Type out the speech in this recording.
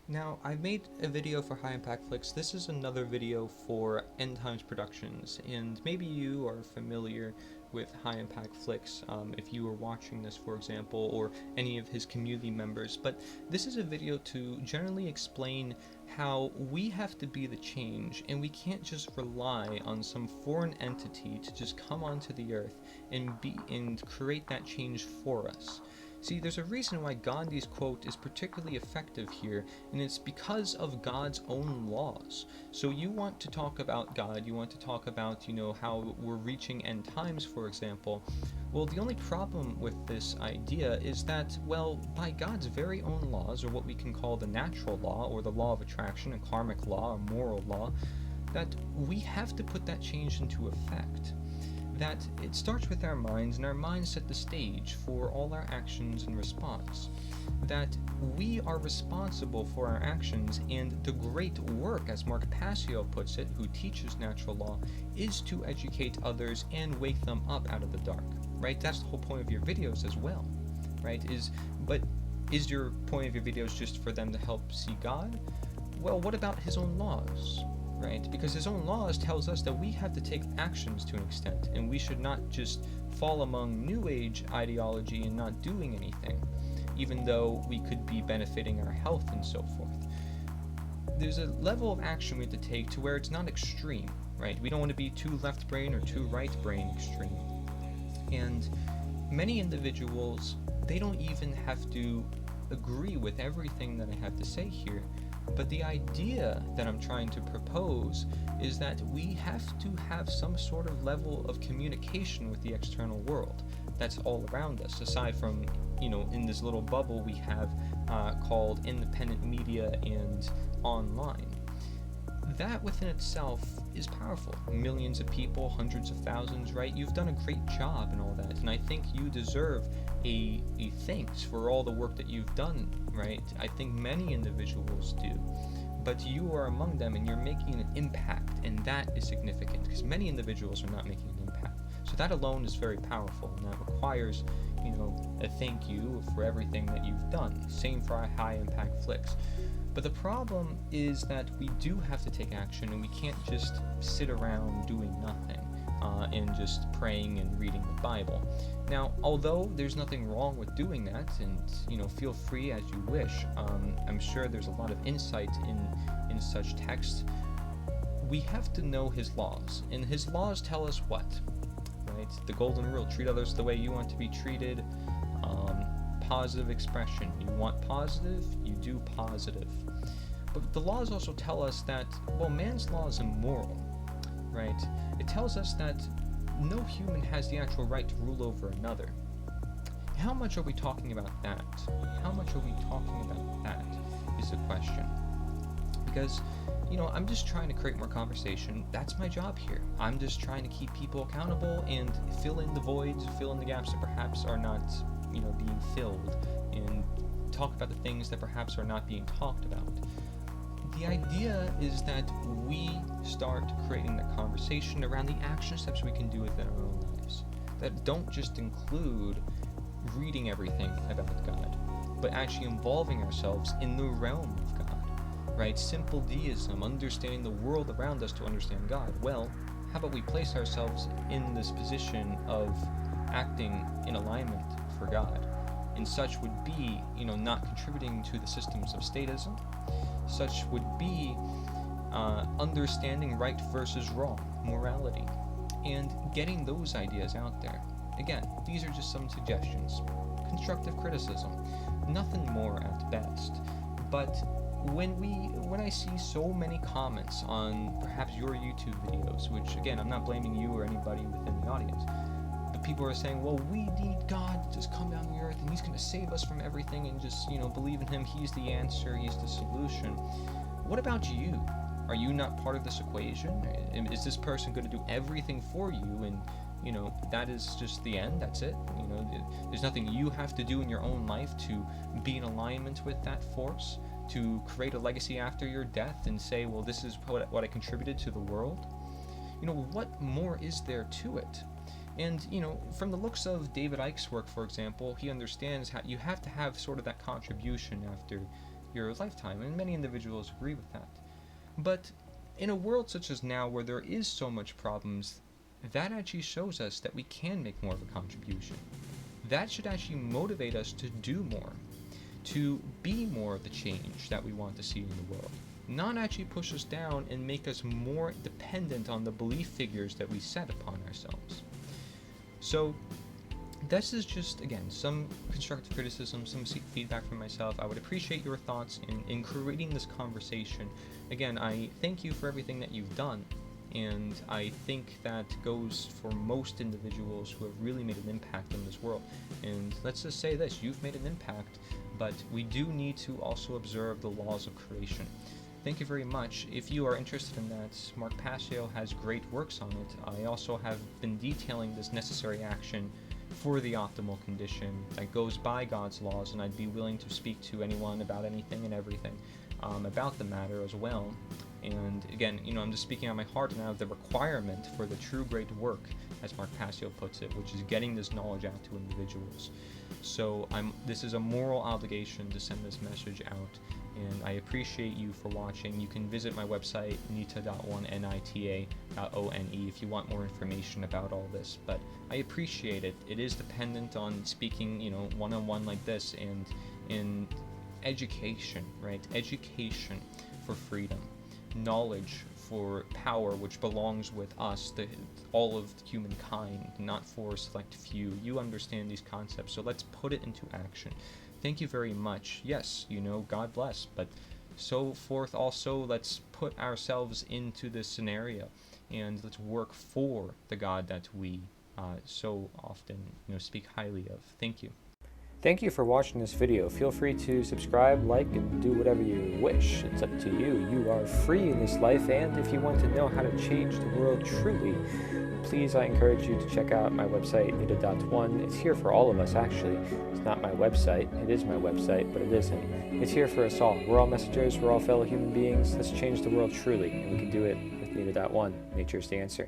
Now, I made a video for High Impact Flicks. This is another video for End Times Productions, and maybe you are familiar with High Impact Flicks if you are watching this, for example, or any of his community members. But this is a video to generally explain how we have to be the change, and we can't just rely on some foreign entity to just come onto the earth and create that change for us. See, there's a reason why Gandhi's quote is particularly effective here, and it's because of God's own laws. So you want to talk about God, you want to talk about, how we're reaching end times, for example. Well, the only problem with this idea is that, well, by God's very own laws, or what we can call the natural law, or the law of attraction, a karmic law, or moral law, that we have to put that change into effect. That it starts with our minds, and our minds set the stage for all our actions and response. That we are responsible for our actions, and the great work, as Mark Passio puts it, who teaches natural law, is to educate others and wake them up out of the dark, right? That's the whole point of your videos as well, right? But is your point of your videos just for them to help see God? Well, what about his own laws? Right? Because his own laws tells us that we have to take actions to an extent, and we should not just fall among New Age ideology and not doing anything, even though we could be benefiting our health and so forth. There's a level of action we have to take to where it's not extreme, right? We don't want to be too left brain or too right brain extreme. And many individuals, they don't even have to agree with everything that I have to say here. But the idea that I'm trying to propose is that we have to have some sort of level of communication with the external world that's all around us, aside from, in this little bubble we have called independent media and online. That within itself is powerful. Millions of people, hundreds of thousands, right? You've done a great job and all that, and I think you deserve a thanks for all the work that you've done, right? I think many individuals do, but you are among them, and you're making an impact, and that is significant because many individuals are not making an impact. So that alone is very powerful, and that requires, a thank you for everything that you've done. Same for our High Impact Flicks. But the problem is that we do have to take action, and we can't just sit around doing nothing and just praying and reading the Bible. Now, although there's nothing wrong with doing that, and feel free as you wish, I'm sure there's a lot of insight in such text. We have to know his laws, and his laws tell us what, right? The golden rule: treat others the way you want to be treated. Positive expression. You want positive, you do positive. But the laws also tell us that, well, man's law is immoral, right? It tells us that no human has the actual right to rule over another. How much are we talking about that? How much are we talking about that is the question. Because, I'm just trying to create more conversation. That's my job here. I'm just trying to keep people accountable and fill in the voids, fill in the gaps that perhaps are not being filled, and talk about the things that perhaps are not being talked about. The idea is that we start creating the conversation around the action steps we can do within our own lives that don't just include reading everything about God, but actually involving ourselves in the realm of God, right? Simple deism, understanding the world around us to understand God. Well, how about we place ourselves in this position of acting in alignment for God? And such would be, not contributing to the systems of statism. Such would be understanding right versus wrong, morality, and getting those ideas out there. Again, these are just some suggestions. Constructive criticism, nothing more at best. But when I see so many comments on perhaps your YouTube videos, which again, I'm not blaming you or anybody within the audience, but people are saying, well, we need God to just come down to the earth and he's going to save us from everything, and just, believe in him, he's the answer, he's the solution. What about you? Are you not part of this equation? Is this person going to do everything for you, and that is just the end, that's it? There's nothing you have to do in your own life to be in alignment with that force, to create a legacy after your death and say, well, this is what I contributed to the world? What more is there to it? And, from the looks of David Icke's work, for example, he understands how you have to have sort of that contribution after your lifetime, and many individuals agree with that. But in a world such as now, where there is so much problems, that actually shows us that we can make more of a contribution. That should actually motivate us to do more, to be more of the change that we want to see in the world, not actually push us down and make us more dependent on the belief figures that we set upon ourselves. So this is just, again, some constructive criticism, some feedback from myself. I would appreciate your thoughts in creating this conversation. Again, I thank you for everything that you've done, and I think that goes for most individuals who have really made an impact in this world. And let's just say this, you've made an impact, but we do need to also observe the laws of creation. Thank you very much. If you are interested in that, Mark Passio has great works on it. I also have been detailing this necessary action for the optimal condition that goes by God's laws, and I'd be willing to speak to anyone about anything and everything about the matter as well. And again, I'm just speaking out my heart and out of the requirement for the true great work, as Mark Passio puts it, which is getting this knowledge out to individuals. So this is a moral obligation to send this message out, and I appreciate you for watching. You can visit my website, nita.one, nita.one, if you want more information about all this. But I appreciate it. It is dependent on speaking, one-on-one like this, and in education, right? Education for freedom. Knowledge for power, which belongs with us, all of humankind, not for a select few. You understand these concepts, so let's put it into action. Thank you very much. Yes, God bless, but so forth also, let's put ourselves into this scenario, and let's work for the God that we so often speak highly of. Thank you. Thank you for watching this video. Feel free to subscribe, like, and do whatever you wish. It's up to you. You are free in this life, and if you want to know how to change the world truly, please, I encourage you to check out my website, nita.one. It's here for all of us, actually. It's not my website. It is my website, but it isn't. It's here for us all. We're all messengers. We're all fellow human beings. Let's change the world truly, and we can do it with nita.one. Nature's the answer.